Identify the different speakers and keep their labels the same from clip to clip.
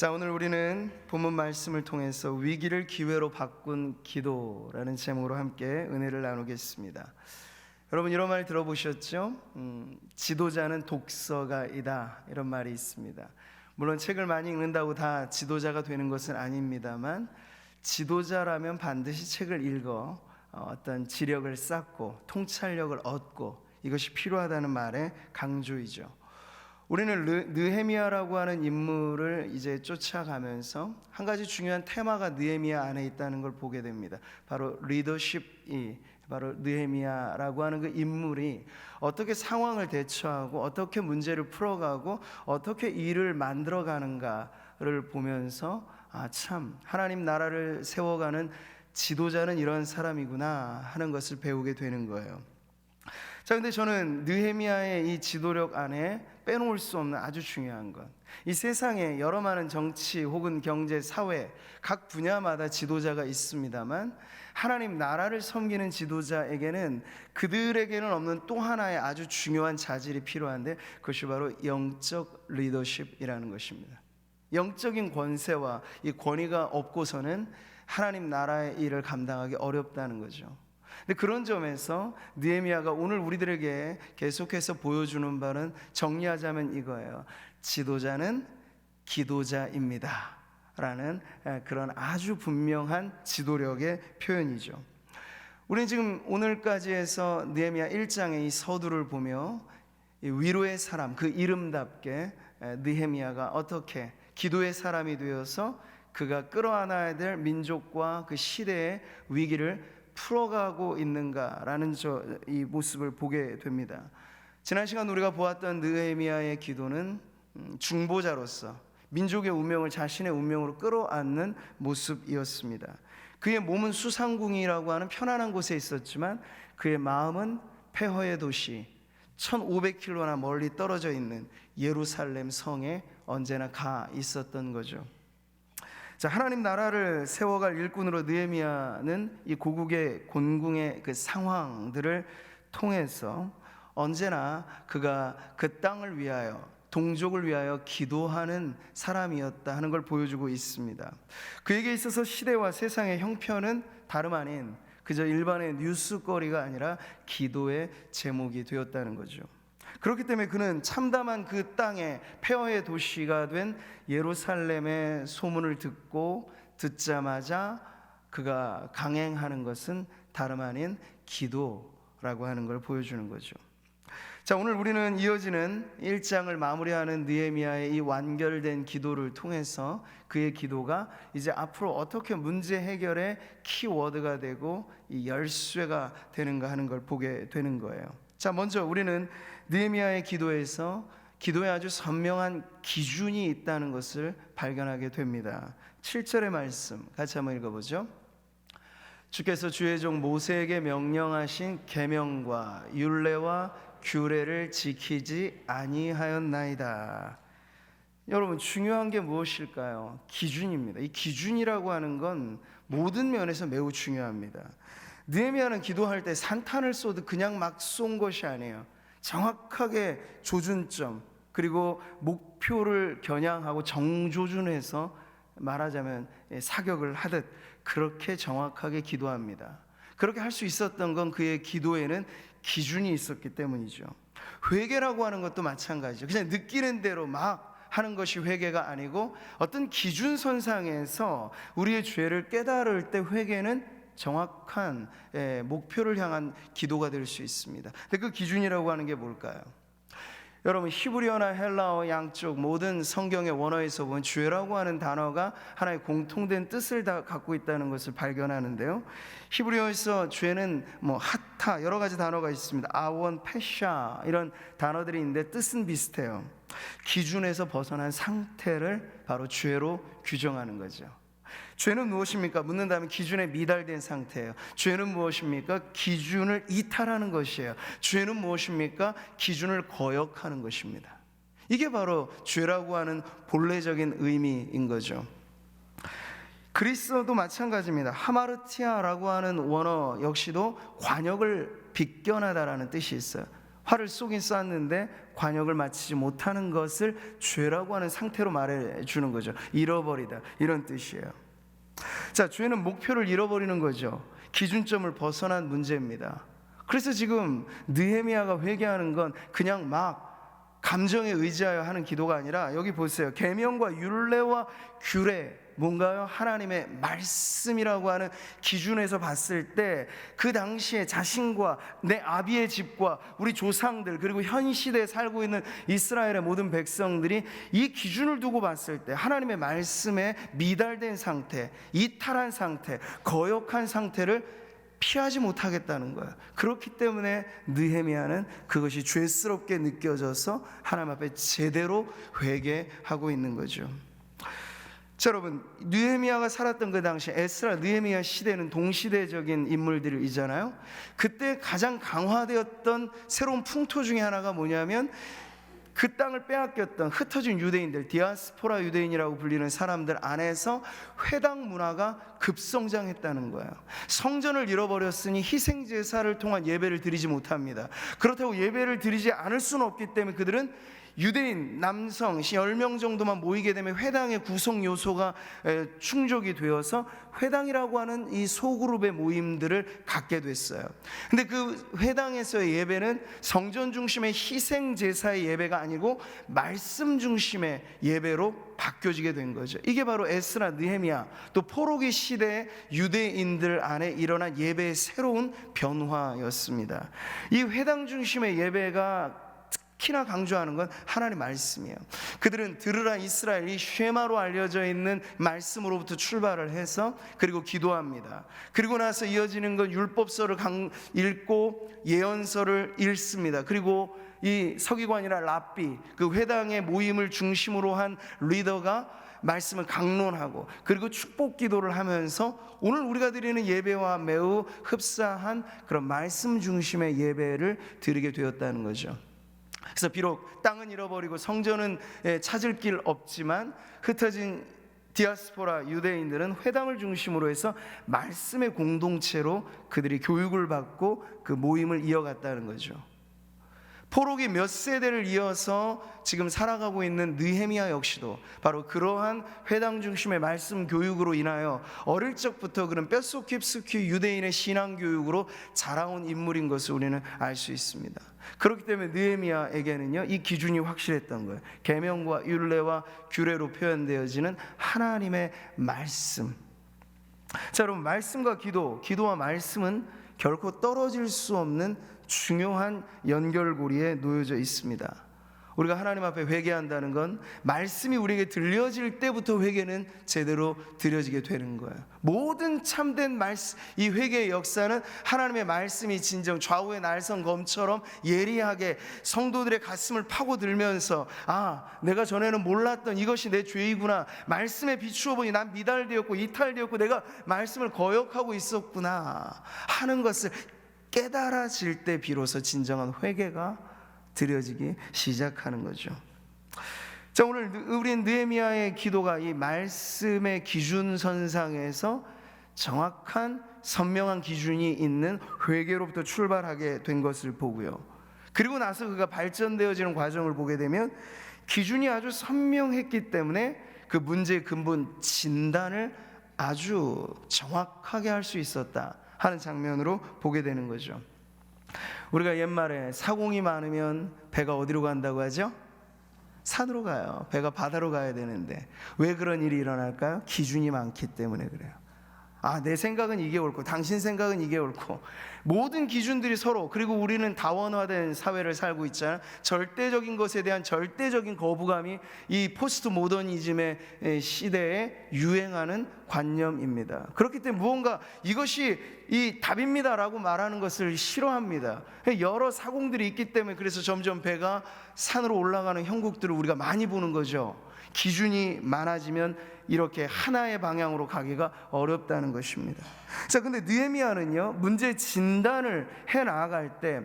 Speaker 1: 자, 오늘 우리는 본문 말씀을 통해서 위기를 기회로 바꾼 기도라는 제목으로 함께 은혜를 나누겠습니다. 여러분, 이런 말 들어보셨죠? 지도자는 독서가이다, 이런 말이 있습니다. 물론 책을 많이 읽는다고 다 지도자가 되는 것은 아닙니다만, 지도자라면 반드시 책을 읽어 어떤 지력을 쌓고 통찰력을 얻고 이것이 필요하다는 말의 강조이죠. 우리는 느헤미야라고 하는 인물을 이제 쫓아가면서 한 가지 중요한 테마가 느헤미야 안에 있다는 걸 보게 됩니다. 바로 리더십이, 바로 느헤미야라고 하는 그 인물이 어떻게 상황을 대처하고 어떻게 문제를 풀어가고 어떻게 일을 만들어가는가를 보면서 참 하나님 나라를 세워가는 지도자는 이런 사람이구나 하는 것을 배우게 되는 거예요. 자, 근데 저는 느헤미야의 이 지도력 안에 빼놓을 수 없는 아주 중요한 것, 이 세상에 여러 많은 정치 혹은 경제, 사회 각 분야마다 지도자가 있습니다만 하나님 나라를 섬기는 지도자에게는 그들에게는 없는 또 하나의 아주 중요한 자질이 필요한데 그것이 바로 영적 리더십이라는 것입니다. 영적인 권세와 이 권위가 없고서는 하나님 나라의 일을 감당하기 어렵다는 거죠. 근데 그런 점에서 느헤미야가 오늘 우리들에게 계속해서 보여주는 바는 정리하자면 이거예요. 지도자는 기도자입니다 라는 그런 아주 분명한 지도력의 표현이죠. 우리는 지금 오늘까지 해서 느헤미야 1장의 이 서두를 보며 위로의 사람, 그 이름답게 느헤미야가 어떻게 기도의 사람이 되어서 그가 끌어안아야 될 민족과 그 시대의 위기를 풀어가고 있는가라는 이 모습을 보게 됩니다. 지난 시간 우리가 보았던 느헤미야의 기도는 중보자로서 민족의 운명을 자신의 운명으로 끌어안는 모습이었습니다. 그의 몸은 수상궁이라고 하는 편안한 곳에 있었지만 그의 마음은 폐허의 도시 1500km나 멀리 떨어져 있는 예루살렘 성에 언제나 가 있었던 거죠. 자, 하나님 나라를 세워갈 일꾼으로 느헤미야는 이 고국의 곤궁의 그 상황들을 통해서 언제나 그가 그 땅을 위하여, 동족을 위하여 기도하는 사람이었다 하는 걸 보여주고 있습니다. 그에게 있어서 시대와 세상의 형편은 다름 아닌 그저 일반의 뉴스거리가 아니라 기도의 제목이 되었다는 거죠. 그렇기 때문에 그는 참담한 그 땅의 폐허의 도시가 된 예루살렘의 소문을 듣자마자 그가 강행하는 것은 다름 아닌 기도라고 하는 걸 보여주는 거죠. 자, 오늘 우리는 이어지는 1장을 마무리하는 느헤미야의 이 완결된 기도를 통해서 그의 기도가 이제 앞으로 어떻게 문제 해결의 키워드가 되고 이 열쇠가 되는가 하는 걸 보게 되는 거예요. 자, 먼저 우리는 느헤미야의 기도에서 기도에 아주 선명한 기준이 있다는 것을 발견하게 됩니다. 7절의 말씀 같이 한번 읽어보죠. 주께서 주의 종 모세에게 명령하신 계명과 율례와 규례를 지키지 아니하였나이다. 여러분, 중요한 게 무엇일까요? 기준입니다. 이 기준이라고 하는 건 모든 면에서 매우 중요합니다. 느헤미야는 기도할 때 산탄을 쏘듯 그냥 막 쏜 것이 아니에요. 정확하게 조준점 그리고 목표를 겨냥하고 정조준해서 말하자면 사격을 하듯 그렇게 정확하게 기도합니다. 그렇게 할 수 있었던 건 그의 기도에는 기준이 있었기 때문이죠. 회개라고 하는 것도 마찬가지죠. 그냥 느끼는 대로 막 하는 것이 회개가 아니고 어떤 기준선상에서 우리의 죄를 깨달을 때 회개는 정확한 목표를 향한 기도가 될 수 있습니다. 근데 그 기준이라고 하는 게 뭘까요? 여러분, 히브리어나 헬라어 양쪽 모든 성경의 원어에서 보면 죄라고 하는 단어가 하나의 공통된 뜻을 다 갖고 있다는 것을 발견하는데요. 히브리어에서 죄는 하타 여러 가지 단어가 있습니다. 아원, 페샤 이런 단어들이 있는데 뜻은 비슷해요. 기준에서 벗어난 상태를 바로 죄로 규정하는 거죠. 죄는 무엇입니까? 묻는다면 기준에 미달된 상태예요. 죄는 무엇입니까? 기준을 이탈하는 것이에요. 죄는 무엇입니까? 기준을 거역하는 것입니다. 이게 바로 죄라고 하는 본래적인 의미인 거죠. 그리스어도 마찬가지입니다. 하마르티아라고 하는 원어 역시도 관역을 비껴나다라는 뜻이 있어요. 활을 쏘긴 쐈는데 관역을 마치지 못하는 것을 죄라고 하는 상태로 말해주는 거죠. 잃어버리다, 이런 뜻이에요. 자, 죄는 목표를 잃어버리는 거죠. 기준점을 벗어난 문제입니다. 그래서 지금 느헤미야가 회개하는 건 그냥 막 감정에 의지하여 하는 기도가 아니라, 여기 보세요. 계명과 율례와 규례, 뭔가요? 하나님의 말씀이라고 하는 기준에서 봤을 때 그 당시에 자신과 내 아비의 집과 우리 조상들, 그리고 현 시대에 살고 있는 이스라엘의 모든 백성들이 이 기준을 두고 봤을 때 하나님의 말씀에 미달된 상태, 이탈한 상태, 거역한 상태를 피하지 못하겠다는 거예요. 그렇기 때문에 느헤미야는 그것이 죄스럽게 느껴져서 하나님 앞에 제대로 회개하고 있는 거죠. 자, 여러분, 느헤미야가 살았던 그 당시 에스라, 느헤미야 시대는 동시대적인 인물들이잖아요. 그때 가장 강화되었던 새로운 풍토 중에 하나가 뭐냐면, 그 땅을 빼앗겼던 흩어진 유대인들, 디아스포라 유대인이라고 불리는 사람들 안에서 회당 문화가 급성장했다는 거예요. 성전을 잃어버렸으니 희생제사를 통한 예배를 드리지 못합니다. 그렇다고 예배를 드리지 않을 수는 없기 때문에 그들은 유대인 남성 10명 정도만 모이게 되면 회당의 구성 요소가 충족이 되어서 회당이라고 하는 이 소그룹의 모임들을 갖게 됐어요. 근데 그 회당에서의 예배는 성전 중심의 희생 제사의 예배가 아니고 말씀 중심의 예배로 바뀌어지게 된 거죠. 이게 바로 에스라, 느헤미야, 또 포로기 시대의 유대인들 안에 일어난 예배의 새로운 변화였습니다. 이 회당 중심의 예배가 특히나 강조하는 건 하나님의 말씀이에요. 그들은 들으라 이스라엘, 이 쉐마로 알려져 있는 말씀으로부터 출발을 해서 그리고 기도합니다. 그리고 나서 이어지는 건 율법서를 읽고 예언서를 읽습니다. 그리고 이 서기관이나 랍비, 그 회당의 모임을 중심으로 한 리더가 말씀을 강론하고 그리고 축복 기도를 하면서 오늘 우리가 드리는 예배와 매우 흡사한 그런 말씀 중심의 예배를 드리게 되었다는 거죠. 그래서 비록 땅은 잃어버리고 성전은 찾을 길 없지만 흩어진 디아스포라 유대인들은 회당을 중심으로 해서 말씀의 공동체로 그들이 교육을 받고 그 모임을 이어갔다는 거죠. 포로기 몇 세대를 이어서 지금 살아가고 있는 느헤미야 역시도 바로 그러한 회당 중심의 말씀 교육으로 인하여 어릴 적부터 그런 뼛속 깊숙이 유대인의 신앙 교육으로 자라온 인물인 것을 우리는 알 수 있습니다. 그렇기 때문에 느헤미야에게는요, 이 기준이 확실했던 거예요. 계명과 율례와 규례로 표현되어지는 하나님의 말씀. 자, 여러분, 말씀과 기도와 말씀은 결코 떨어질 수 없는 중요한 연결고리에 놓여져 있습니다. 우리가 하나님 앞에 회개한다는 건 말씀이 우리에게 들려질 때부터 회개는 제대로 드려지게 되는 거예요. 모든 참된 말씀, 이 회개의 역사는 하나님의 말씀이 진정 좌우의 날선 검처럼 예리하게 성도들의 가슴을 파고들면서, 아, 내가 전에는 몰랐던 이것이 내 죄이구나, 말씀에 비추어 보니 난 미달되었고 이탈되었고 내가 말씀을 거역하고 있었구나 하는 것을 깨달아질 때 비로소 진정한 회개가 드려지기 시작하는 거죠. 자, 오늘 우린 느헤미야의 기도가 이 말씀의 기준선상에서 정확한 선명한 기준이 있는 회개로부터 출발하게 된 것을 보고요. 그리고 나서 그가 발전되어지는 과정을 보게 되면 기준이 아주 선명했기 때문에 그 문제의 근본 진단을 아주 정확하게 할 수 있었다 하는 장면으로 보게 되는 거죠. 우리가 옛말에 사공이 많으면 배가 어디로 간다고 하죠? 산으로 가요. 배가 바다로 가야 되는데 왜 그런 일이 일어날까요? 기준이 많기 때문에 그래요. 아, 내 생각은 이게 옳고 당신 생각은 이게 옳고 모든 기준들이 서로, 그리고 우리는 다원화된 사회를 살고 있잖아요. 절대적인 것에 대한 절대적인 거부감이 이 포스트 모더니즘의 시대에 유행하는 관념입니다. 그렇기 때문에 무언가 이것이 이 답입니다라고 말하는 것을 싫어합니다. 여러 사공들이 있기 때문에 그래서 점점 배가 산으로 올라가는 형국들을 우리가 많이 보는 거죠. 기준이 많아지면 이렇게 하나의 방향으로 가기가 어렵다는 것입니다. 자, 근데 느헤미야는요, 문제 진단을 해 나아갈 때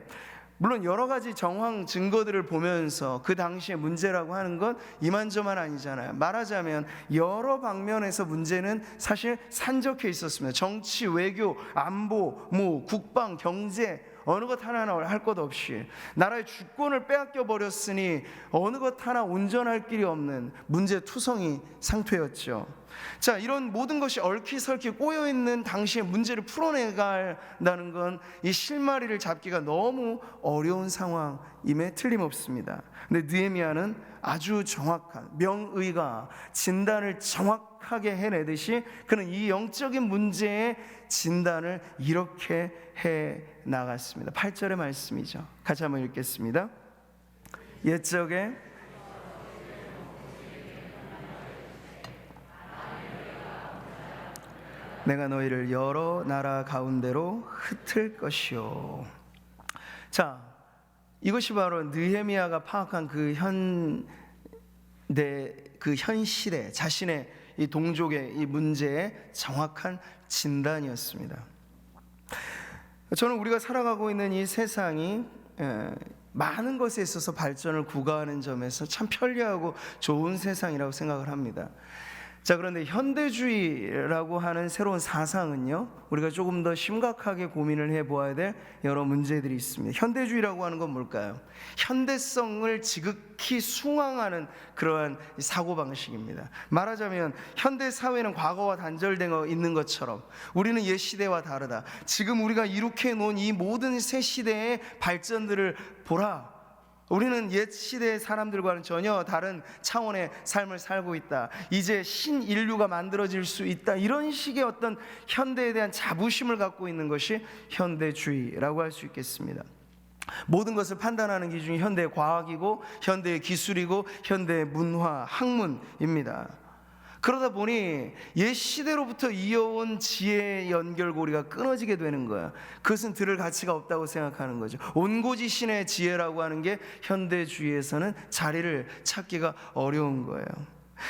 Speaker 1: 물론 여러 가지 정황 증거들을 보면서 그 당시의 문제라고 하는 건 이만저만 아니잖아요. 말하자면 여러 방면에서 문제는 사실 산적해 있었습니다. 정치, 외교, 안보, 국방, 경제, 어느 것 하나 할 것 없이 나라의 주권을 빼앗겨 버렸으니 어느 것 하나 온전할 길이 없는 문제투성이 상태였죠. 자, 이런 모든 것이 얽히설키 꼬여있는 당시의 문제를 풀어내간다는 건 이 실마리를 잡기가 너무 어려운 상황임에 틀림없습니다. 근데 느헤미야는 아주 정확한 명의가 진단을 정확하게 해내듯이 그는 이 영적인 문제의 진단을 이렇게 해 나갔습니다. 8절의 말씀이죠. 같이 한번 읽겠습니다. 옛적에 내가 너희를 여러 나라 가운데로 흩을 것이요. 자, 이것이 바로 느헤미야가 파악한 그 현실의 자신의 이 동족의 이 문제의 정확한 진단이었습니다. 저는 우리가 살아가고 있는 이 세상이 많은 것에 있어서 발전을 구가하는 점에서 참 편리하고 좋은 세상이라고 생각을 합니다. 자, 그런데 현대주의라고 하는 새로운 사상은요, 우리가 조금 더 심각하게 고민을 해보아야 될 여러 문제들이 있습니다. 현대주의라고 하는 건 뭘까요? 현대성을 지극히 숭앙하는 그러한 사고방식입니다. 말하자면 현대사회는 과거와 단절되어 있는 것처럼 우리는 옛 시대와 다르다. 지금 우리가 이룩해 놓은 이 모든 새 시대의 발전들을 보라. 우리는 옛 시대의 사람들과는 전혀 다른 차원의 삶을 살고 있다. 이제 신인류가 만들어질 수 있다. 이런 식의 어떤 현대에 대한 자부심을 갖고 있는 것이 현대주의라고 할 수 있겠습니다. 모든 것을 판단하는 기준이 현대의 과학이고 현대의 기술이고 현대의 문화, 학문입니다. 그러다 보니 옛 시대로부터 이어온 지혜의 연결고리가 끊어지게 되는 거야. 그것은 들을 가치가 없다고 생각하는 거죠. 온고지신의 지혜라고 하는 게 현대주의에서는 자리를 찾기가 어려운 거예요.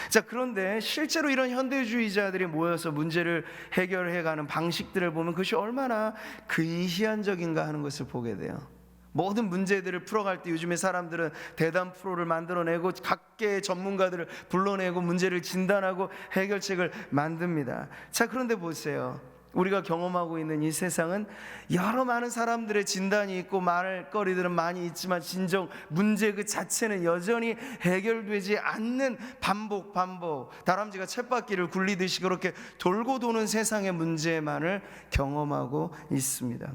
Speaker 1: 자, 그런데 실제로 이런 현대주의자들이 모여서 문제를 해결해가는 방식들을 보면 그것이 얼마나 근시안적인가 하는 것을 보게 돼요. 모든 문제들을 풀어갈 때 요즘에 사람들은 대담 프로를 만들어내고 각계의 전문가들을 불러내고 문제를 진단하고 해결책을 만듭니다. 자, 그런데 보세요. 우리가 경험하고 있는 이 세상은 여러 많은 사람들의 진단이 있고 말거리들은 많이 있지만 진정 문제 그 자체는 여전히 해결되지 않는 반복 다람쥐가 쳇바퀴를 굴리듯이 그렇게 돌고 도는 세상의 문제만을 경험하고 있습니다.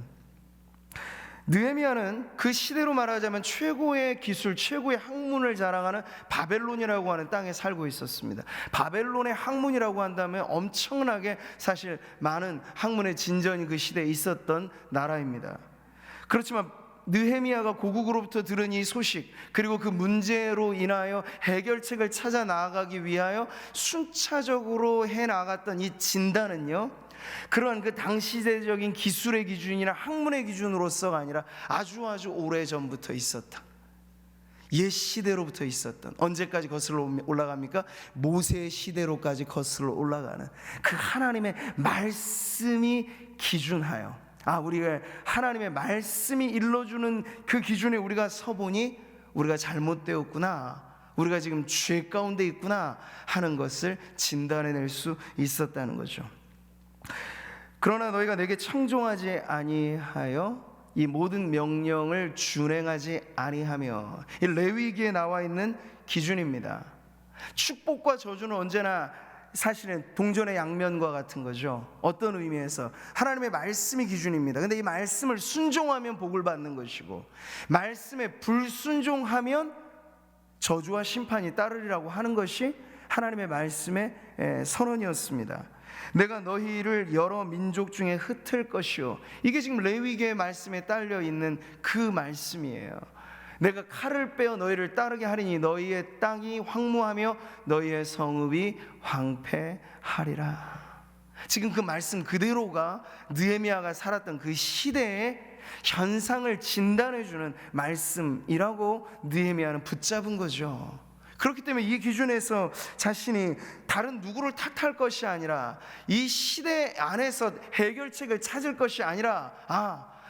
Speaker 1: 느헤미야는 그 시대로 말하자면 최고의 기술, 최고의 학문을 자랑하는 바벨론이라고 하는 땅에 살고 있었습니다. 바벨론의 학문이라고 한다면 엄청나게 사실 많은 학문의 진전이 그 시대에 있었던 나라입니다. 그렇지만 느헤미야가 고국으로부터 들은 이 소식, 그리고 그 문제로 인하여 해결책을 찾아 나아가기 위하여 순차적으로 해나갔던 이 진단은요, 그러한 그 당시대적인 기술의 기준이나 학문의 기준으로서가 아니라 아주 오래전부터 있었다. 옛 시대로부터 있었던, 언제까지 거슬러 올라갑니까? 모세 시대로까지 거슬러 올라가는 그 하나님의 말씀이 기준하여, 우리가 하나님의 말씀이 일러주는 그 기준에 우리가 서보니 우리가 잘못되었구나, 우리가 지금 죄 가운데 있구나 하는 것을 진단해낼 수 있었다는 거죠. 그러나 너희가 내게 청종하지 아니하여 이 모든 명령을 준행하지 아니하며, 이 레위기에 나와 있는 기준입니다. 축복과 저주는 언제나 사실은 동전의 양면과 같은 거죠. 어떤 의미에서 하나님의 말씀이 기준입니다. 근데 이 말씀을 순종하면 복을 받는 것이고, 말씀에 불순종하면 저주와 심판이 따르리라고 하는 것이 하나님의 말씀의 선언이었습니다. 내가 너희를 여러 민족 중에 흩을 것이요, 이게 지금 레위기의 말씀에 딸려 있는 그 말씀이에요. 내가 칼을 빼어 너희를 따르게 하리니 너희의 땅이 황무하며 너희의 성읍이 황폐하리라. 지금 그 말씀 그대로가 느헤미야가 살았던 그 시대의 현상을 진단해주는 말씀이라고 느헤미야는 붙잡은 거죠. 그렇기 때문에 이 기준에서 자신이 다른 누구를 탓할 것이 아니라, 이 시대 안에서 해결책을 찾을 것이 아니라,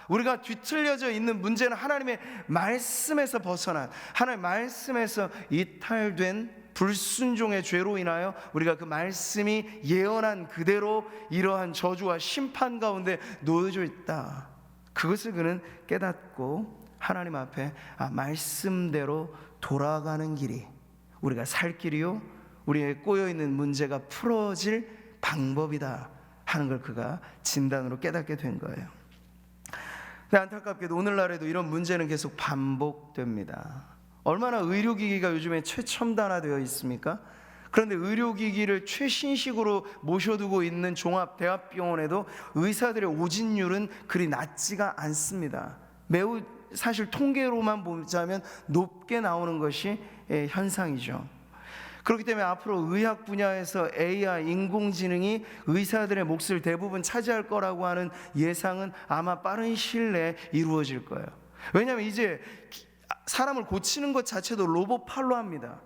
Speaker 1: 우리가 뒤틀려져 있는 문제는 하나님의 말씀에서 벗어난, 하나님의 말씀에서 이탈된 불순종의 죄로 인하여 우리가 그 말씀이 예언한 그대로 이러한 저주와 심판 가운데 놓여져 있다. 그것을 그는 깨닫고 하나님 앞에 말씀대로 돌아가는 길이 우리가 살 길이요, 우리의 꼬여있는 문제가 풀어질 방법이다 하는 걸 그가 진단으로 깨닫게 된 거예요. 근데 안타깝게도 오늘날에도 이런 문제는 계속 반복됩니다. 얼마나 의료기기가 요즘에 최첨단화되어 있습니까? 그런데 의료기기를 최신식으로 모셔두고 있는 종합대학병원에도 의사들의 오진율은 그리 낮지가 않습니다. 매우 사실 통계로만 보자면 높게 나오는 것이 현상이죠. 그렇기 때문에 앞으로 의학 분야에서 AI, 인공지능이 의사들의 몫을 대부분 차지할 거라고 하는 예상은 아마 빠른 시일 내에 이루어질 거예요. 왜냐하면 이제 사람을 고치는 것 자체도 로봇 팔로 합니다.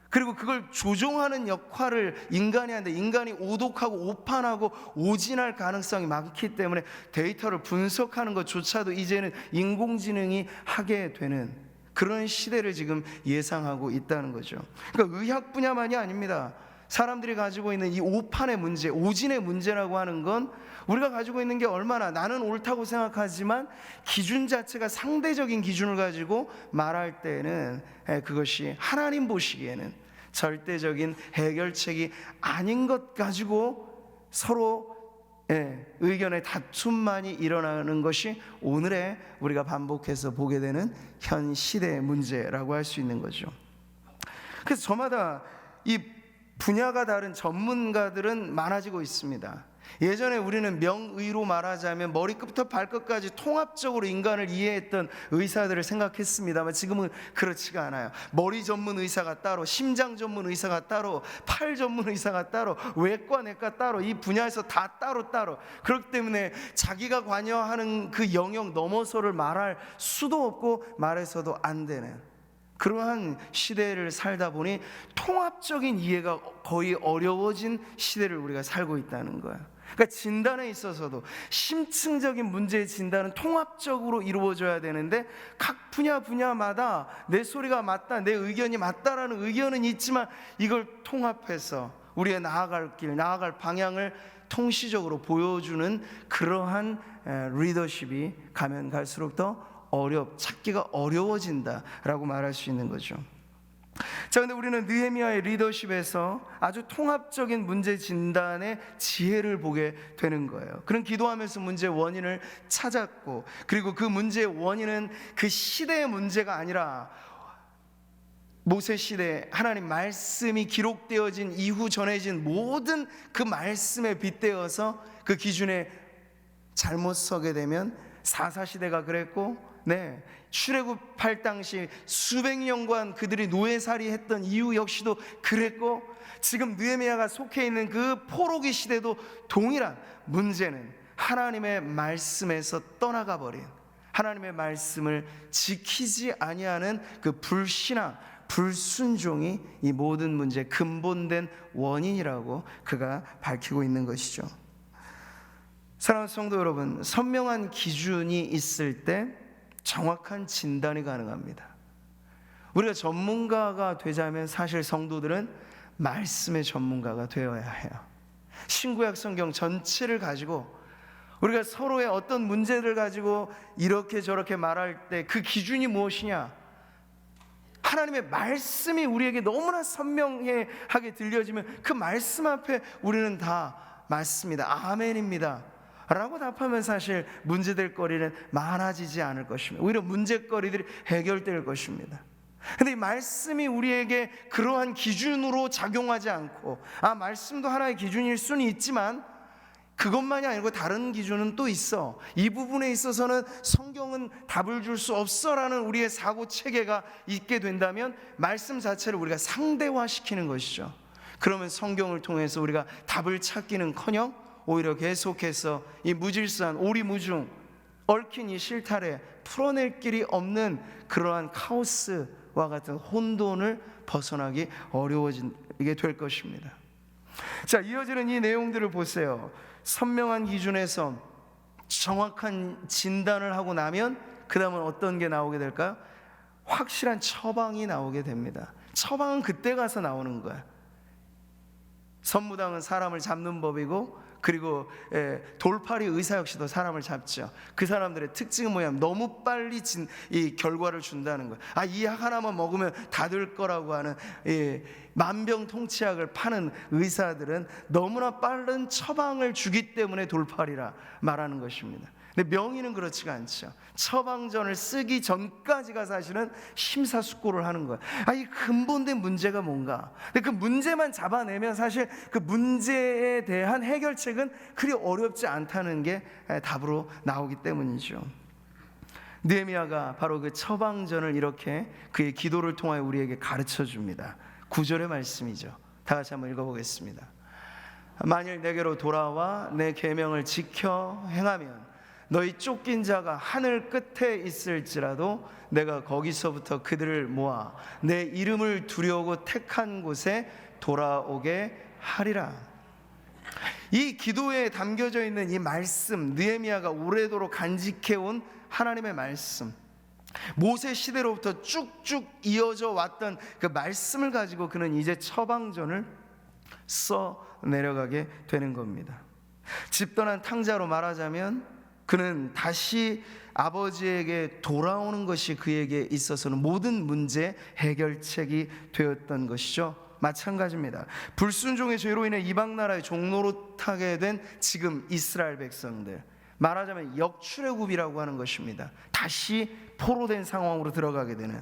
Speaker 1: 그리고 그걸 조종하는 역할을 인간이 하는데 인간이 오독하고 오판하고 오진할 가능성이 많기 때문에 데이터를 분석하는 것조차도 이제는 인공지능이 하게 되는 그런 시대를 지금 예상하고 있다는 거죠. 그러니까 의학 분야만이 아닙니다. 사람들이 가지고 있는 이 오판의 문제, 오진의 문제라고 하는 건 우리가 가지고 있는 게 얼마나 나는 옳다고 생각하지만 기준 자체가 상대적인 기준을 가지고 말할 때는 그것이 하나님 보시기에는 절대적인 해결책이 아닌 것 가지고 서로 의견의 다툼만이 일어나는 것이 오늘의 우리가 반복해서 보게 되는 현 시대의 문제라고 할 수 있는 거죠. 그래서 저마다 이 분야가 다른 전문가들은 많아지고 있습니다. 예전에 우리는 명의로 말하자면 머리끝부터 발끝까지 통합적으로 인간을 이해했던 의사들을 생각했습니다만 지금은 그렇지가 않아요. 머리 전문 의사가 따로, 심장 전문 의사가 따로, 팔 전문 의사가 따로, 외과 내과 따로, 이 분야에서 다 따로 그렇기 때문에 자기가 관여하는 그 영역 넘어서를 말할 수도 없고 말해서도 안 되는 그러한 시대를 살다 보니 통합적인 이해가 거의 어려워진 시대를 우리가 살고 있다는 거예요. 그러니까 진단에 있어서도 심층적인 문제의 진단은 통합적으로 이루어져야 되는데 각 분야마다 내 소리가 맞다, 내 의견이 맞다라는 의견은 있지만 이걸 통합해서 우리의 나아갈 길, 나아갈 방향을 통시적으로 보여주는 그러한 리더십이 가면 갈수록 더 찾기가 어려워진다라고 말할 수 있는 거죠. 자, 근데 우리는 느헤미야의 리더십에서 아주 통합적인 문제 진단의 지혜를 보게 되는 거예요. 그런 기도하면서 문제의 원인을 찾았고, 그리고 그 문제의 원인은 그 시대의 문제가 아니라 모세 시대 하나님 말씀이 기록되어진 이후 전해진 모든 그 말씀에 빗대어서 그 기준에 잘못 서게 되면 사사시대가 그랬고, 출애굽할 당시 수백 년간 그들이 노예살이 했던 이유 역시도 그랬고, 지금 느헤미야가 속해 있는 그 포로기 시대도 동일한 문제는 하나님의 말씀에서 떠나가 버린, 하나님의 말씀을 지키지 아니하는 그 불신앙, 불순종이 이 모든 문제의 근본된 원인이라고 그가 밝히고 있는 것이죠. 사랑하는 성도 여러분, 선명한 기준이 있을 때 정확한 진단이 가능합니다. 우리가 전문가가 되자면 사실 성도들은 말씀의 전문가가 되어야 해요. 신구약 성경 전체를 가지고 우리가 서로의 어떤 문제를 가지고 이렇게 저렇게 말할 때 그 기준이 무엇이냐, 하나님의 말씀이 우리에게 너무나 선명하게 들려지면 그 말씀 앞에 우리는 다 맞습니다, 아멘입니다 라고 답하면 사실 문제될 거리는 많아지지 않을 것입니다. 오히려 문제거리들이 해결될 것입니다. 근데 이 말씀이 우리에게 그러한 기준으로 작용하지 않고, 말씀도 하나의 기준일 수는 있지만 그것만이 아니고 다른 기준은 또 있어, 이 부분에 있어서는 성경은 답을 줄 수 없어라는 우리의 사고 체계가 있게 된다면 말씀 자체를 우리가 상대화시키는 것이죠. 그러면 성경을 통해서 우리가 답을 찾기는커녕 오히려 계속해서 이 무질서한 오리무중 얽힌 이 실타래 풀어낼 길이 없는 그러한 카오스와 같은 혼돈을 벗어나기 어려워지게 될 것입니다. 자, 이어지는 이 내용들을 보세요. 선명한 기준에서 정확한 진단을 하고 나면 그 다음은 어떤 게 나오게 될까요? 확실한 처방이 나오게 됩니다. 처방은 그때 가서 나오는 거야. 선무당은 사람을 잡는 법이고 그리고 돌팔이 의사 역시도 사람을 잡죠. 그 사람들의 특징은 뭐냐면 너무 빨리 이 결과를 준다는 거예요. 이 약 하나만 먹으면 다 될 거라고 하는 만병통치약을 파는 의사들은 너무나 빠른 처방을 주기 때문에 돌팔이라 말하는 것입니다. 근데 명의는 그렇지가 않죠. 처방전을 쓰기 전까지가 사실은 심사숙고를 하는 거예요. 이 근본된 문제가 뭔가. 근데 그 문제만 잡아내면 사실 그 문제에 대한 해결책은 그리 어렵지 않다는 게 답으로 나오기 때문이죠. 느헤미야가 바로 그 처방전을 이렇게 그의 기도를 통하여 우리에게 가르쳐 줍니다. 9절의 말씀이죠. 다 같이 한번 읽어보겠습니다. 만일 내게로 돌아와 내 계명을 지켜 행하면 너희 쫓긴 자가 하늘 끝에 있을지라도 내가 거기서부터 그들을 모아 내 이름을 두려고 택한 곳에 돌아오게 하리라. 이 기도에 담겨져 있는 이 말씀, 느헤미야가 오래도록 간직해온 하나님의 말씀, 모세 시대로부터 쭉쭉 이어져 왔던 그 말씀을 가지고 그는 이제 처방전을 써 내려가게 되는 겁니다. 집 떠난 탕자로 말하자면 그는 다시 아버지에게 돌아오는 것이 그에게 있어서는 모든 문제 해결책이 되었던 것이죠. 마찬가지입니다. 불순종의 죄로 인해 이방 나라의 종노릇하게 된 지금 이스라엘 백성들, 말하자면 역출애굽이라고 하는 것입니다. 다시 포로된 상황으로 들어가게 되는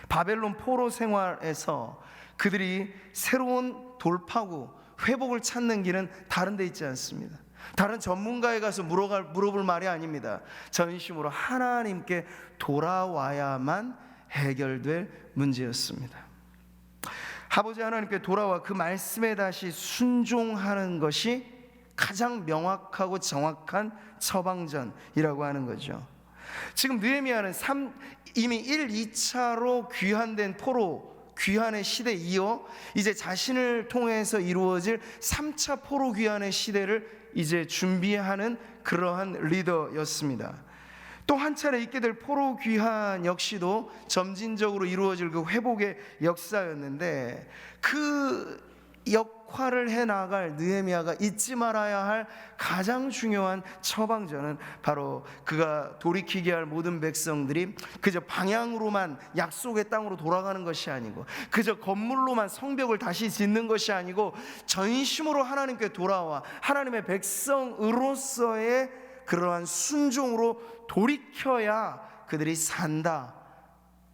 Speaker 1: 바벨론 포로 생활에서 그들이 새로운 돌파구, 회복을 찾는 길은 다른 데 있지 않습니다. 다른 전문가에 가서 물어볼 말이 아닙니다. 전심으로 하나님께 돌아와야만 해결될 문제였습니다. 아버지 하나님께 돌아와 그 말씀에 다시 순종하는 것이 가장 명확하고 정확한 처방전이라고 하는 거죠. 지금 느헤미야는 이미 1, 2차로 귀환된 포로 귀환의 시대에 이어 이제 자신을 통해서 이루어질 3차 포로 귀환의 시대를 이제 준비하는 그러한 리더였습니다. 또 한 차례 있게 될 포로 귀환 역시도 점진적으로 이루어질 그 회복의 역사였는데 그 역할을 해나갈 느헤미야가 잊지 말아야 할 가장 중요한 처방전은 바로 그가 돌이키게 할 모든 백성들이 그저 방향으로만 약속의 땅으로 돌아가는 것이 아니고 그저 건물로만 성벽을 다시 짓는 것이 아니고 전심으로 하나님께 돌아와 하나님의 백성으로서의 그러한 순종으로 돌이켜야 그들이 산다,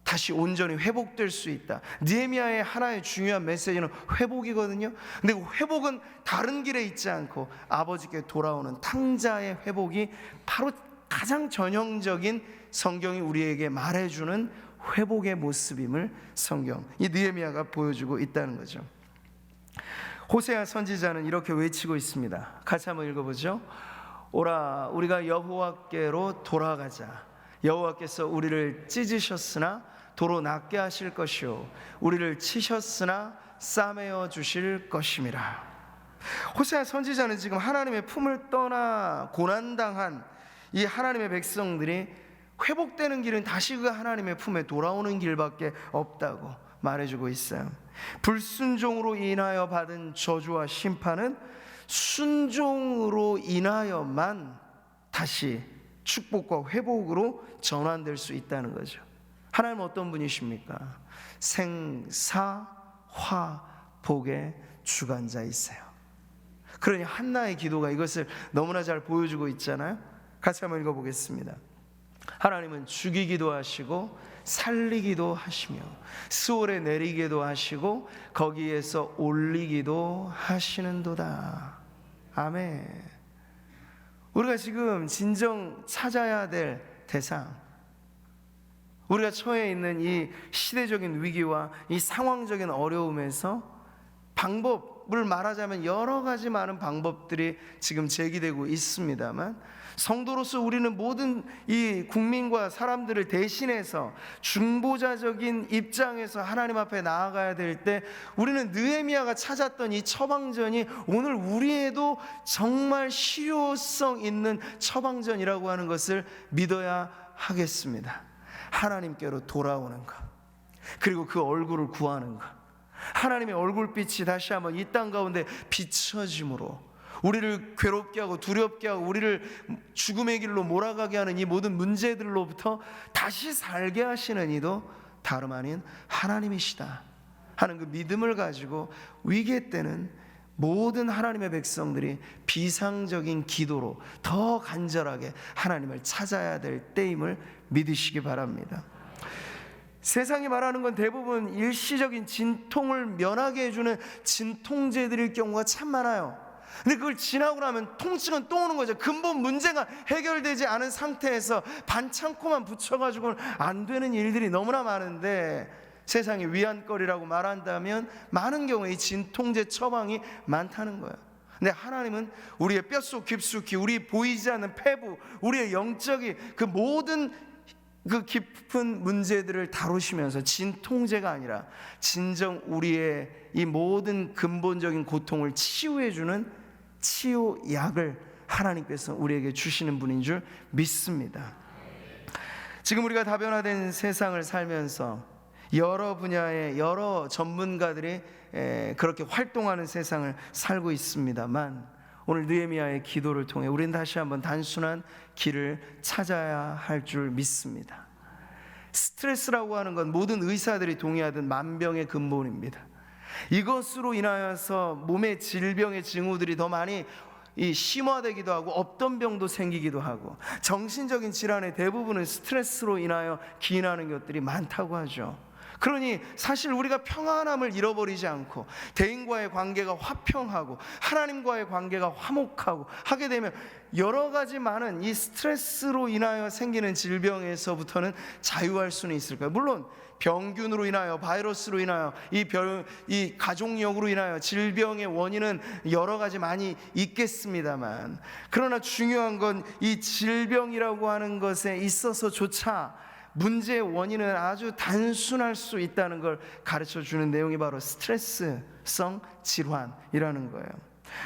Speaker 1: 다시 온전히 회복될 수 있다. 느헤미야의 하나의 중요한 메시지는 회복이거든요. 근데 그 회복은 다른 길에 있지 않고 아버지께 돌아오는 탕자의 회복이 바로 가장 전형적인 성경이 우리에게 말해주는 회복의 모습임을 성경, 이 느헤미야가 보여주고 있다는 거죠. 호세아 선지자는 이렇게 외치고 있습니다. 같이 한번 읽어보죠. 오라 우리가 여호와께로 돌아가자. 여호와께서 우리를 찢으셨으나 도로 낫게 하실 것이요 우리를 치셨으나 싸매어 주실 것임이라. 호세아 선지자는 지금 하나님의 품을 떠나 고난당한 이 하나님의 백성들이 회복되는 길은 다시 그 하나님의 품에 돌아오는 길밖에 없다고 말해주고 있어요. 불순종으로 인하여 받은 저주와 심판은 순종으로 인하여만 다시 축복과 회복으로 전환될 수 있다는 거죠. 하나님은 어떤 분이십니까? 생사화복의 주관자이세요. 그러니 한나의 기도가 이것을 너무나 잘 보여주고 있잖아요. 같이 한번 읽어보겠습니다. 하나님은 죽이기도 하시고 살리기도 하시며 스올에 내리기도 하시고 거기에서 올리기도 하시는도다. 아멘. 우리가 지금 진정 찾아야 될 대상, 우리가 처해 있는 이 시대적인 위기와 이 상황적인 어려움에서 방법을 말하자면 여러 가지 많은 방법들이 지금 제기되고 있습니다만, 성도로서 우리는 모든 이 국민과 사람들을 대신해서 중보자적인 입장에서 하나님 앞에 나아가야 될 때 우리는 느헤미야가 찾았던 이 처방전이 오늘 우리에도 정말 실효성 있는 처방전이라고 하는 것을 믿어야 하겠습니다. 하나님께로 돌아오는 것, 그리고 그 얼굴을 구하는 것, 하나님의 얼굴빛이 다시 한번 이 땅 가운데 비춰짐으로 우리를 괴롭게 하고 두렵게 하고 우리를 죽음의 길로 몰아가게 하는 이 모든 문제들로부터 다시 살게 하시는 이도 다름 아닌 하나님이시다 하는 그 믿음을 가지고 위기 때는 모든 하나님의 백성들이 비상적인 기도로 더 간절하게 하나님을 찾아야 될 때임을 믿으시기 바랍니다. 세상이 말하는 건 대부분 일시적인 진통을 면하게 해주는 진통제들일 경우가 참 많아요. 근데 그걸 지나고 나면 통증은 또 오는 거죠. 근본 문제가 해결되지 않은 상태에서 반창고만 붙여가지고는 안 되는 일들이 너무나 많은데, 세상의 위안거리라고 말한다면 많은 경우에 이 진통제 처방이 많다는 거예요. 근데 하나님은 우리의 뼛속 깊숙이, 우리 보이지 않는 폐부, 우리의 영적인 그 모든 그 깊은 문제들을 다루시면서 진통제가 아니라 진정 우리의 이 모든 근본적인 고통을 치유해주는 치유약을 하나님께서 우리에게 주시는 분인 줄 믿습니다. 지금 우리가 다변화된 세상을 살면서 여러 분야의 여러 전문가들이 그렇게 활동하는 세상을 살고 있습니다만, 오늘 느헤미야의 기도를 통해 우리는 다시 한번 단순한 길을 찾아야 할 줄 믿습니다. 스트레스라고 하는 건 모든 의사들이 동의하듯 만병의 근본입니다. 이것으로 인하여서 몸의 질병의 징후들이 더 많이 심화되기도 하고 없던 병도 생기기도 하고, 정신적인 질환의 대부분은 스트레스로 인하여 기인하는 것들이 많다고 하죠. 그러니 사실 우리가 평안함을 잃어버리지 않고 대인과의 관계가 화평하고 하나님과의 관계가 화목하고 하게 되면 여러 가지 많은 이 스트레스로 인하여 생기는 질병에서부터는 자유할 수는 있을까요? 물론 병균으로 인하여, 바이러스로 인하여, 이 가족력으로 인하여 질병의 원인은 여러 가지 많이 있겠습니다만, 그러나 중요한 건 이 질병이라고 하는 것에 있어서조차 문제의 원인은 아주 단순할 수 있다는 걸 가르쳐 주는 내용이 바로 스트레스성 질환이라는 거예요.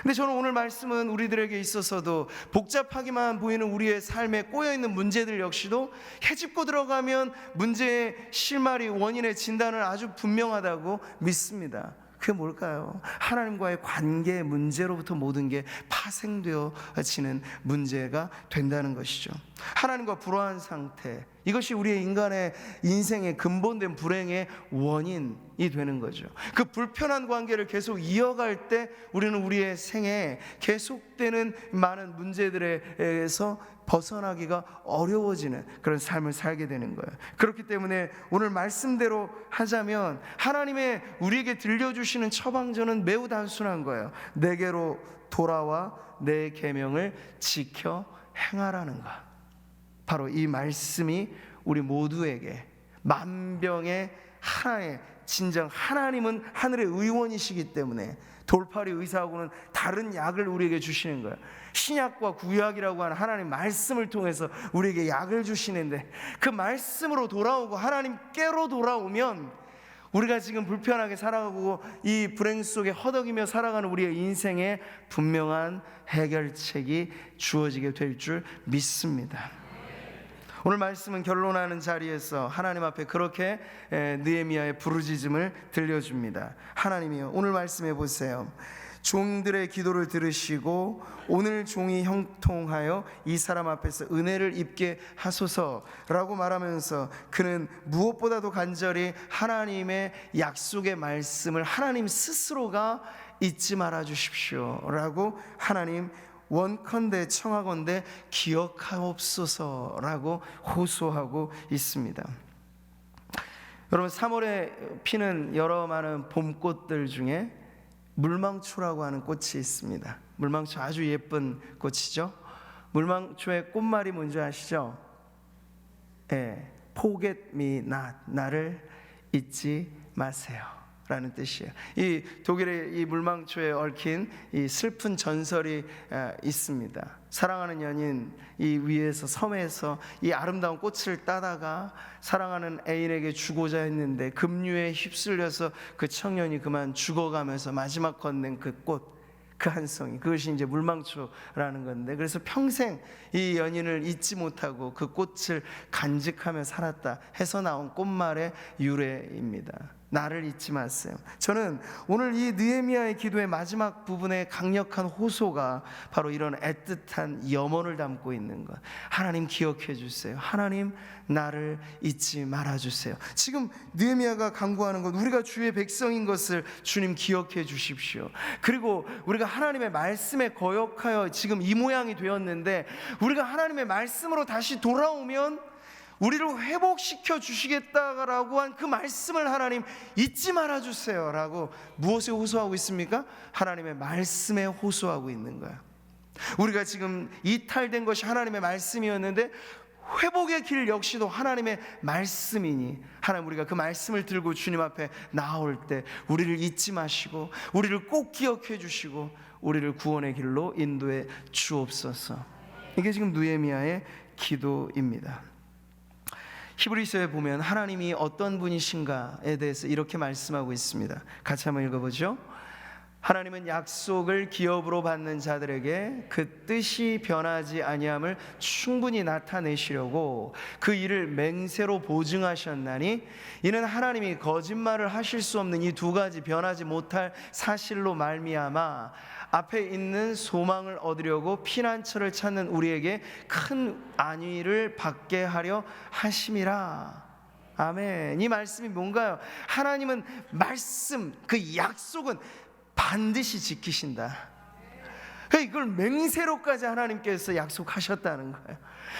Speaker 1: 근데 저는 오늘 말씀은 우리들에게 있어서도 복잡하기만 보이는 우리의 삶에 꼬여있는 문제들 역시도 헤집고 들어가면 문제의 실마리, 원인의 진단은 아주 분명하다고 믿습니다. 그게 뭘까요? 하나님과의 관계 문제로부터 모든 게 파생되어지는 문제가 된다는 것이죠. 하나님과 불화한 상태, 이것이 우리의 인간의 인생의 근본된 불행의 원인이 되는 거죠. 그 불편한 관계를 계속 이어갈 때 우리는 우리의 생에 계속되는 많은 문제들에서 벗어나기가 어려워지는 그런 삶을 살게 되는 거예요. 그렇기 때문에 오늘 말씀대로 하자면 하나님의 우리에게 들려주시는 처방전은 매우 단순한 거예요. 내게로 돌아와 내 계명을 지켜 행하라는 것. 바로 이 말씀이 우리 모두에게 만병의 하나의 진정, 하나님은 하늘의 의원이시기 때문에 돌팔이 의사하고는 다른 약을 우리에게 주시는 거예요. 신약과 구약이라고 하는 하나님 말씀을 통해서 우리에게 약을 주시는데, 그 말씀으로 돌아오고 하나님께로 돌아오면 우리가 지금 불편하게 살아가고 이 불행 속에 허덕이며 살아가는 우리의 인생에 분명한 해결책이 주어지게 될 줄 믿습니다. 오늘 말씀은 결론하는 자리에서 하나님 앞에 그렇게 느헤미야의 부르짖음을 들려줍니다. 하나님이여, 오늘 말씀해 보세요. 종들의 기도를 들으시고 오늘 종이 형통하여 이 사람 앞에서 은혜를 입게 하소서라고 말하면서 그는 무엇보다도 간절히 하나님의 약속의 말씀을 하나님 스스로가 잊지 말아 주십시오 라고 하나님 원컨대 청하건대 기억하옵소서라고 호소하고 있습니다. 여러분, 3월에 피는 여러 많은 봄꽃들 중에 물망초라고 하는 꽃이 있습니다. 물망초 아주 예쁜 꽃이죠. 물망초의 꽃말이 뭔지 아시죠? Forget me not, 나를 잊지 마세요 라는 뜻이에요. 이 독일의 이 물망초에 얽힌 이 슬픈 전설이 있습니다. 사랑하는 연인 이 위에서 섬에서 이 아름다운 꽃을 따다가 사랑하는 애인에게 주고자 했는데 급류에 휩쓸려서 그 청년이 그만 죽어가면서 마지막 건넨 그 꽃, 그 한 송이, 그것이 이제 물망초라는 건데, 그래서 평생 이 연인을 잊지 못하고 그 꽃을 간직하며 살았다 해서 나온 꽃말의 유래입니다. 나를 잊지 마세요. 저는 오늘 이 느헤미야의 기도의 마지막 부분에 강력한 호소가 바로 이런 애틋한 염원을 담고 있는 것. 하나님 기억해 주세요. 하나님 나를 잊지 말아 주세요. 지금 느헤미야가 간구하는 것, 우리가 주의 백성인 것을 주님 기억해 주십시오. 그리고 우리가 하나님의 말씀에 거역하여 지금 이 모양이 되었는데, 우리가 하나님의 말씀으로 다시 돌아오면 우리를 회복시켜 주시겠다라고 한 그 말씀을 하나님 잊지 말아주세요 라고 무엇에 호소하고 있습니까? 하나님의 말씀에 호소하고 있는 거예요. 우리가 지금 이탈된 것이 하나님의 말씀이었는데, 회복의 길 역시도 하나님의 말씀이니 하나님, 우리가 그 말씀을 들고 주님 앞에 나올 때 우리를 잊지 마시고 우리를 꼭 기억해 주시고 우리를 구원의 길로 인도해 주옵소서. 이게 지금 느헤미야의 기도입니다. 히브리서에 보면 하나님이 어떤 분이신가에 대해서 이렇게 말씀하고 있습니다. 같이 한번 읽어보죠. 하나님은 약속을 기업으로 받는 자들에게 그 뜻이 변하지 아니함을 충분히 나타내시려고 그 일을 맹세로 보증하셨나니, 이는 하나님이 거짓말을 하실 수 없는 이 두 가지 변하지 못할 사실로 말미암아 앞에 있는 소망을 얻으려고 피난처를 찾는 우리에게 큰 안위를 받게 하려 하심이라. 아멘. 이 말씀이 뭔가요? 하나님은 말씀, 그 약속은 반드시 지키신다. 이걸 맹세로까지 하나님께서 약속하셨다는 거예요.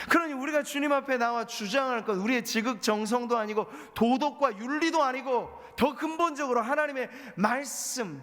Speaker 1: 그러니 우리가 주님 앞에 나와 주장할 것, 우리의 지극정성도 아니고 도덕과 윤리도 아니고, 더 근본적으로 하나님의 말씀,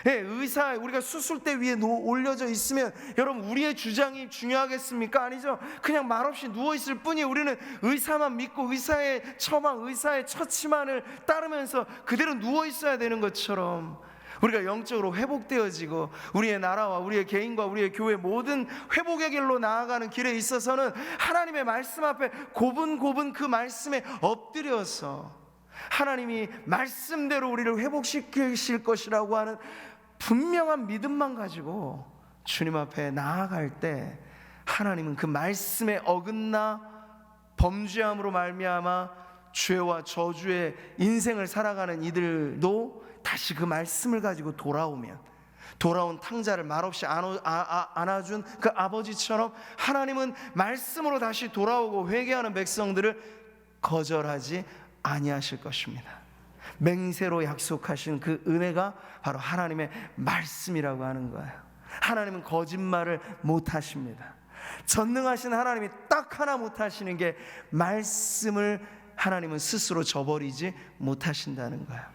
Speaker 1: 의사, 우리가 수술대 위에 올려져 있으면 여러분 우리의 주장이 중요하겠습니까? 아니죠. 그냥 말없이 누워있을 뿐이 우리는 의사만 믿고 의사의 처방, 의사의 처치만을 따르면서 그대로 누워있어야 되는 것처럼, 우리가 영적으로 회복되어지고 우리의 나라와 우리의 개인과 우리의 교회 모든 회복의 길로 나아가는 길에 있어서는 하나님의 말씀 앞에 고분고분 그 말씀에 엎드려서 하나님이 말씀대로 우리를 회복시키실 것이라고 하는 분명한 믿음만 가지고 주님 앞에 나아갈 때, 하나님은 그 말씀에 어긋나 범죄함으로 말미암아 죄와 저주의 인생을 살아가는 이들도 다시 그 말씀을 가지고 돌아온 탕자를 말없이 안아준 그 아버지처럼, 하나님은 말씀으로 다시 돌아오고 회개하는 백성들을 거절하지 아니하실 것입니다. 맹세로 약속하신 그 은혜가 바로 하나님의 말씀이라고 하는 거예요. 하나님은 거짓말을 못하십니다. 전능하신 하나님이 딱 하나 못하시는 게, 말씀을 하나님은 스스로 저버리지 못하신다는 거예요.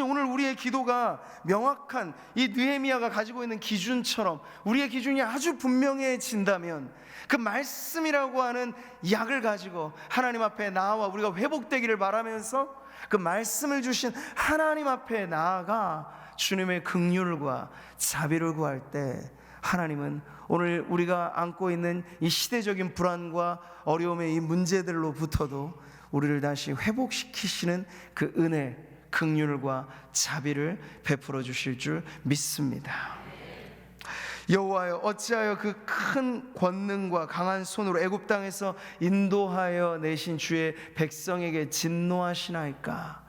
Speaker 1: 오늘 우리의 기도가 명확한 이 느헤미야가 가지고 있는 기준처럼 우리의 기준이 아주 분명해진다면, 그 말씀이라고 하는 약을 가지고 하나님 앞에 나와 우리가 회복되기를 바라면서 그 말씀을 주신 하나님 앞에 나아가 주님의 긍휼과 자비를 구할 때, 하나님은 오늘 우리가 안고 있는 이 시대적인 불안과 어려움의 이 문제들로부터도 우리를 다시 회복시키시는 그 은혜, 긍휼과 자비를 베풀어 주실 줄 믿습니다. 여호와여, 어찌하여 그 큰 권능과 강한 손으로 애굽 땅에서 인도하여 내신 주의 백성에게 진노하시나이까?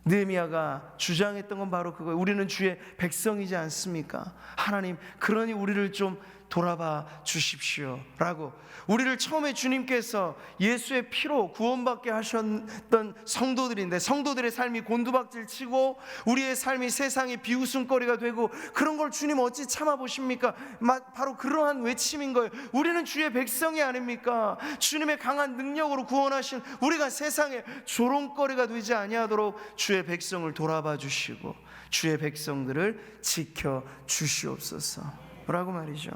Speaker 1: 느헤미야가 주장했던 건 바로 그거예요. 우리는 주의 백성이지 않습니까? 하나님, 그러니 우리를 좀 돌아봐 주십시오 라고, 우리를 처음에 주님께서 예수의 피로 구원받게 하셨던 성도들인데, 성도들의 삶이 곤두박질치고 우리의 삶이 세상의 비웃음거리가 되고, 그런 걸 주님 어찌 참아보십니까? 바로 그러한 외침인 거예요. 우리는 주의 백성이 아닙니까? 주님의 강한 능력으로 구원하신 우리가 세상의 조롱거리가 되지 아니하도록 주의 백성을 돌아봐 주시고 주의 백성들을 지켜 주시옵소서 라고 말이죠.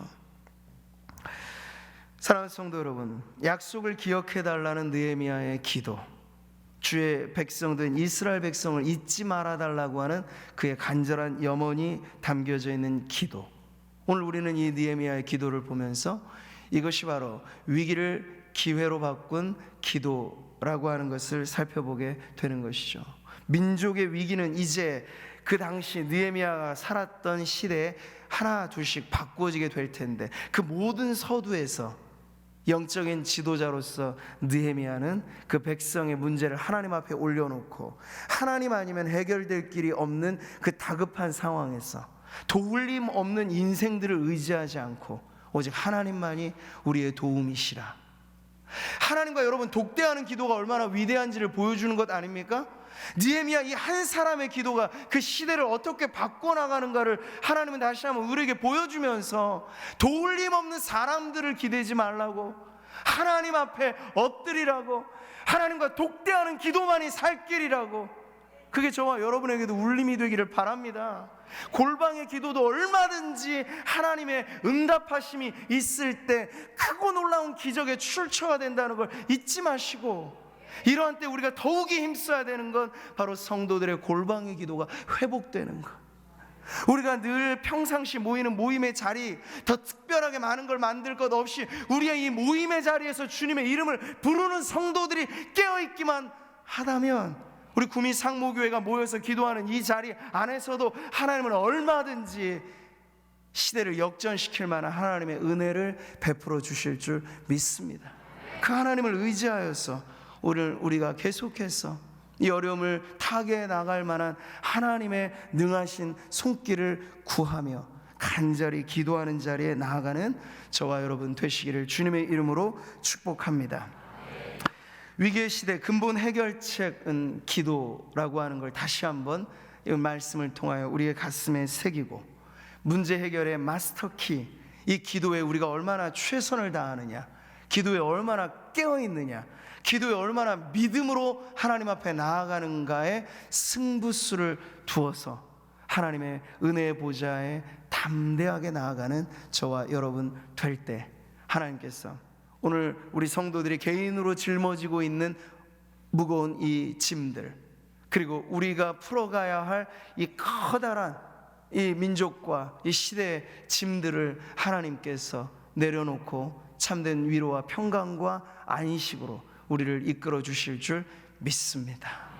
Speaker 1: 사랑하는 성도 여러분, 약속을 기억해달라는 느헤미야의 기도, 주의 백성된 이스라엘 백성을 잊지 말아달라고 하는 그의 간절한 염원이 담겨져 있는 기도, 오늘 우리는 이 느헤미야의 기도를 보면서 이것이 바로 위기를 기회로 바꾼 기도라고 하는 것을 살펴보게 되는 것이죠. 민족의 위기는 이제 그 당시 느헤미야가 살았던 시대에 하나 둘씩 바꾸어지게 될 텐데, 그 모든 서두에서 영적인 지도자로서 느헤미야는 그 백성의 문제를 하나님 앞에 올려놓고 하나님 아니면 해결될 길이 없는 그 다급한 상황에서 도울림 없는 인생들을 의지하지 않고 오직 하나님만이 우리의 도움이시라. 하나님과 여러분 독대하는 기도가 얼마나 위대한지를 보여주는 것 아닙니까? 느헤미야 이 한 사람의 기도가 그 시대를 어떻게 바꿔나가는가를 하나님은 다시 한번 우리에게 보여주면서 도울림 없는 사람들을 기대지 말라고, 하나님 앞에 엎드리라고, 하나님과 독대하는 기도만이 살 길이라고, 그게 저와 여러분에게도 울림이 되기를 바랍니다. 골방의 기도도 얼마든지 하나님의 응답하심이 있을 때 크고 놀라운 기적의 출처가 된다는 걸 잊지 마시고, 이러한 때 우리가 더욱이 힘써야 되는 건 바로 성도들의 골방의 기도가 회복되는 것. 우리가 늘 평상시 모이는 모임의 자리, 더 특별하게 많은 걸 만들 것 없이 우리의 이 모임의 자리에서 주님의 이름을 부르는 성도들이 깨어있기만 하다면, 우리 구미 상모교회가 모여서 기도하는 이 자리 안에서도 하나님은 얼마든지 시대를 역전시킬 만한 하나님의 은혜를 베풀어 주실 줄 믿습니다. 그 하나님을 의지하여서 오늘 우리가 계속해서 이 어려움을 타개해 나갈 만한 하나님의 능하신 손길을 구하며 간절히 기도하는 자리에 나아가는 저와 여러분 되시기를 주님의 이름으로 축복합니다. 위기의 시대 근본 해결책은 기도라고 하는 걸 다시 한번 이 말씀을 통하여 우리의 가슴에 새기고, 문제 해결의 마스터키, 이 기도에 우리가 얼마나 최선을 다하느냐, 기도에 얼마나 깨어있느냐, 기도에 얼마나 믿음으로 하나님 앞에 나아가는가에 승부수를 두어서 하나님의 은혜의 보좌에 담대하게 나아가는 저와 여러분 될 때, 하나님께서 오늘 우리 성도들이 개인으로 짊어지고 있는 무거운 이 짐들, 그리고 우리가 풀어가야 할 이 커다란 이 민족과 이 시대의 짐들을 하나님께서 내려놓고 참된 위로와 평강과 안식으로 우리를 이끌어 주실 줄 믿습니다.